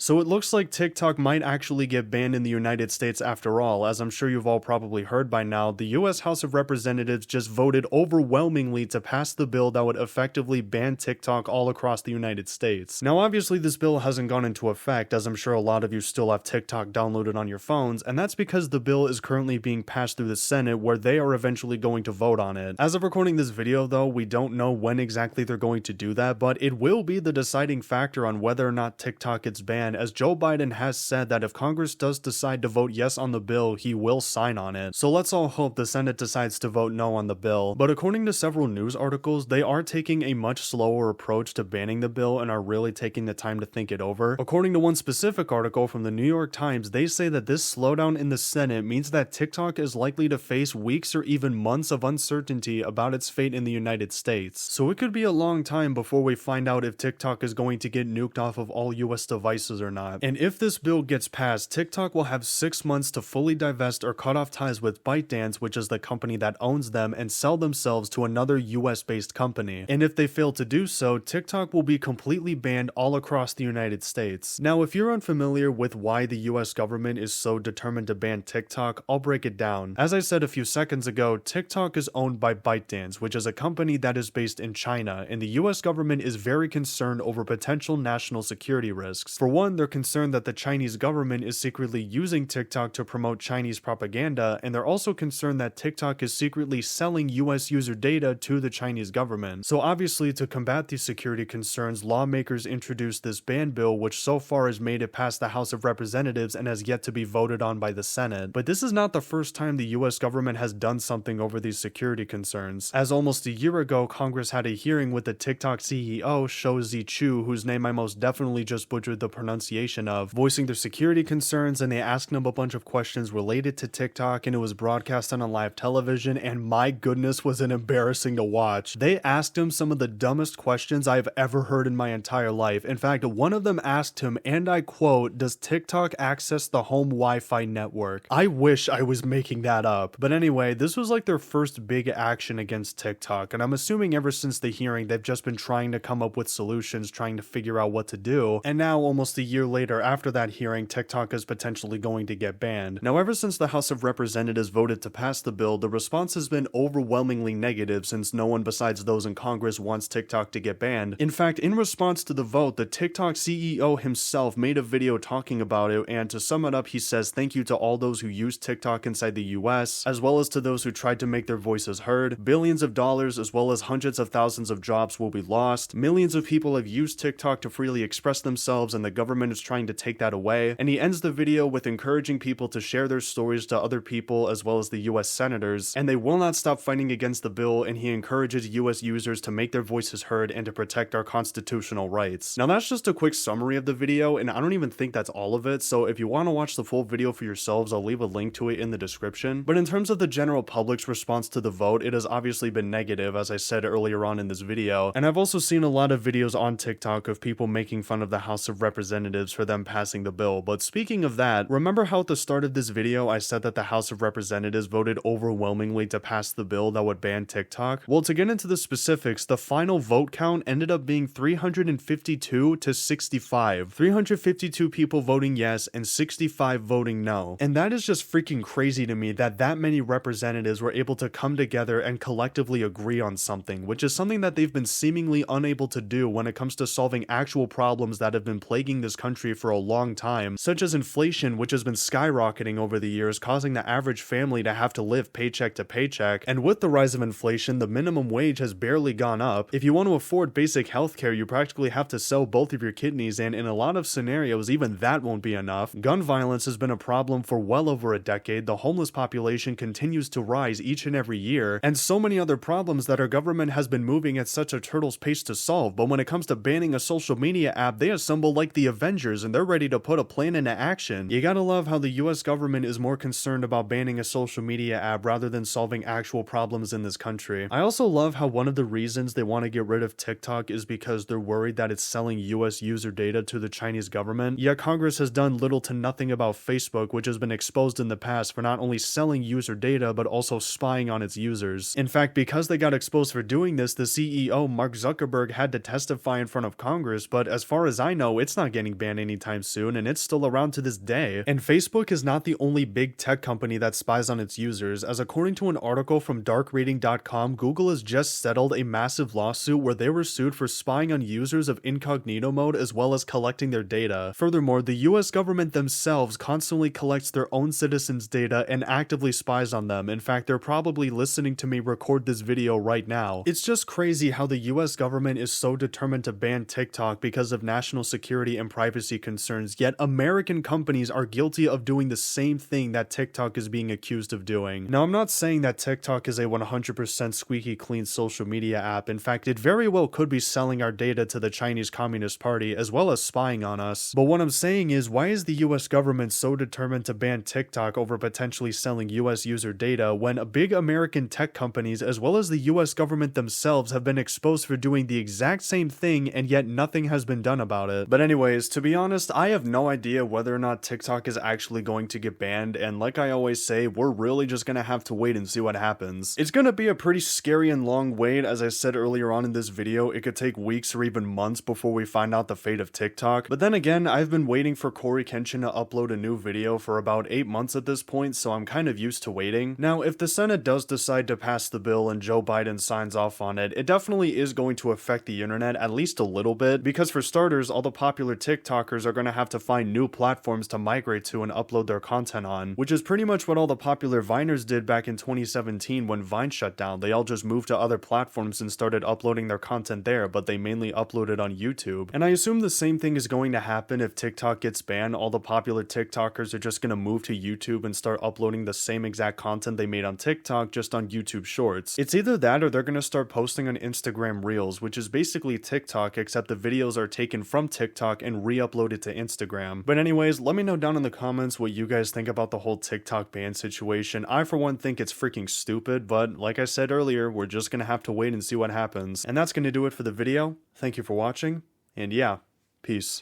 So it looks like TikTok might actually get banned in the United States after all. As I'm sure you've all probably heard by now, the US House of Representatives just voted overwhelmingly to pass the bill that would effectively ban TikTok all across the United States. Now obviously this bill hasn't gone into effect, as I'm sure a lot of you still have TikTok downloaded on your phones, and that's because the bill is currently being passed through the Senate, where they are eventually going to vote on it. As of recording this video though, we don't know when exactly they're going to do that, but it will be the deciding factor on whether or not TikTok gets banned, as Joe Biden has said that if Congress does decide to vote yes on the bill, he will sign on it. So let's all hope the Senate decides to vote no on the bill. But according to several news articles, they are taking a much slower approach to banning the bill and are really taking the time to think it over. According to one specific article from the New York Times, they say that this slowdown in the Senate means that TikTok is likely to face weeks or even months of uncertainty about its fate in the United States. So it could be a long time before we find out if TikTok is going to get nuked off of all US devices or not. And if this bill gets passed, TikTok will have 6 months to fully divest or cut off ties with ByteDance, which is the company that owns them, and sell themselves to another US based company. And if they fail to do so, TikTok will be completely banned all across the United States. Now, if you're unfamiliar with why the US government is so determined to ban TikTok, I'll break it down. As I said a few seconds ago, TikTok is owned by ByteDance, which is a company that is based in China, and the US government is very concerned over potential national security risks. For one, they're concerned that the Chinese government is secretly using TikTok to promote Chinese propaganda, and they're also concerned that TikTok is secretly selling US user data to the Chinese government. So obviously, to combat these security concerns, lawmakers introduced this ban bill, which so far has made it past the House of Representatives and has yet to be voted on by the Senate. But this is not the first time the US government has done something over these security concerns, as almost a year ago, Congress had a hearing with the TikTok CEO, Shou Zi Chew, whose name I most definitely just butchered the pronunciation of, voicing their security concerns, and they asked him a bunch of questions related to TikTok, and it was broadcast on live television, and my goodness, was it embarrassing to watch. They asked him some of the dumbest questions I've ever heard in my entire life. In fact, one of them asked him, and I quote, "Does TikTok access the home Wi-Fi network?" I wish I was making that up. But anyway, this was like their first big action against TikTok, and I'm assuming ever since the hearing they've just been trying to come up with solutions, trying to figure out what to do, and now almost a year later after that hearing, TikTok is potentially going to get banned. Now ever since the House of Representatives voted to pass the bill, the response has been overwhelmingly negative, since no one besides those in Congress wants TikTok to get banned. In fact, in response to the vote, the TikTok CEO himself made a video talking about it, and to sum it up, he says thank you to all those who use TikTok inside the US, as well as to those who tried to make their voices heard. Billions of dollars as well as hundreds of thousands of jobs will be lost. Millions of people have used TikTok to freely express themselves, and the government is trying to take that away. And he ends the video with encouraging people to share their stories to other people as well as the US senators, and they will not stop fighting against the bill, and he encourages US users to make their voices heard and to protect our constitutional rights. Now that's just a quick summary of the video, and I don't even think that's all of it, so if you want to watch the full video for yourselves, I'll leave a link to it in the description. But in terms of the general public's response to the vote, it has obviously been negative, as I said earlier on in this video, and I've also seen a lot of videos on TikTok of people making fun of the House of Representatives for them passing the bill. But speaking of that, remember how at the start of this video I said that the House of Representatives voted overwhelmingly to pass the bill that would ban TikTok? Well, to get into the specifics, the final vote count ended up being 352 to 65. 352 people voting yes and 65 voting no. And that is just freaking crazy to me that that many representatives were able to come together and collectively agree on something, which is something that they've been seemingly unable to do when it comes to solving actual problems that have been plaguing this country for a long time, such as inflation, which has been skyrocketing over the years, causing the average family to have to live paycheck to paycheck. And with the rise of inflation, the minimum wage has barely gone up. If you want to afford basic healthcare, you practically have to sell both of your kidneys, and in a lot of scenarios, even that won't be enough. Gun violence has been a problem for well over a decade. The homeless population continues to rise each and every year, and so many other problems that our government has been moving at such a turtle's pace to solve. But when it comes to banning a social media app, they assemble like the Avengers, and they're ready to put a plan into action. You gotta love how the US government is more concerned about banning a social media app rather than solving actual problems in this country. I also love how one of the reasons they want to get rid of TikTok is because they're worried that it's selling US user data to the Chinese government. Yet Congress has done little to nothing about Facebook, which has been exposed in the past for not only selling user data but also spying on its users. In fact, because they got exposed for doing this, the CEO Mark Zuckerberg had to testify in front of Congress, but as far as I know, it's not getting ban anytime soon, and it's still around to this day. And Facebook is not the only big tech company that spies on its users, as according to an article from darkreading.com, Google has just settled a massive lawsuit where they were sued for spying on users of incognito mode as well as collecting their data. Furthermore, the US government themselves constantly collects their own citizens' data and actively spies on them. In fact, they're probably listening to me record this video right now. It's just crazy how the US government is so determined to ban TikTok because of national security and privacy concerns, yet American companies are guilty of doing the same thing that TikTok is being accused of doing. Now, I'm not saying that TikTok is a 100% squeaky clean social media app. In fact, it very well could be selling our data to the Chinese Communist Party as well as spying on us. But what I'm saying is, why is the US government so determined to ban TikTok over potentially selling US user data when big American tech companies as well as the US government themselves have been exposed for doing the exact same thing and yet nothing has been done about it? But anyways, to be honest, I have no idea whether or not TikTok is actually going to get banned, and like I always say, we're really just gonna have to wait and see what happens. It's gonna be a pretty scary and long wait. As I said earlier on in this video, it could take weeks or even months before we find out the fate of TikTok. But then again, I've been waiting for Corey Kenshin to upload a new video for about 8 months at this point, so I'm kind of used to waiting. Now, if the Senate does decide to pass the bill and Joe Biden signs off on it, it definitely is going to affect the internet at least a little bit, because for starters, all the popular TikTokers are going to have to find new platforms to migrate to and upload their content on, which is pretty much what all the popular Viners did back in 2017 when Vine shut down. They all just moved to other platforms and started uploading their content there, but they mainly uploaded on YouTube. And I assume the same thing is going to happen if TikTok gets banned. All the popular TikTokers are just going to move to YouTube and start uploading the same exact content they made on TikTok just on YouTube Shorts. It's either that or they're going to start posting on Instagram Reels, which is basically TikTok except the videos are taken from TikTok and re-uploaded to Instagram. But anyways, let me know down in the comments what you guys think about the whole TikTok ban situation. I for one think it's freaking stupid, but like I said earlier, we're just going to have to wait and see what happens. And that's going to do it for the video. Thank you for watching, and yeah, peace.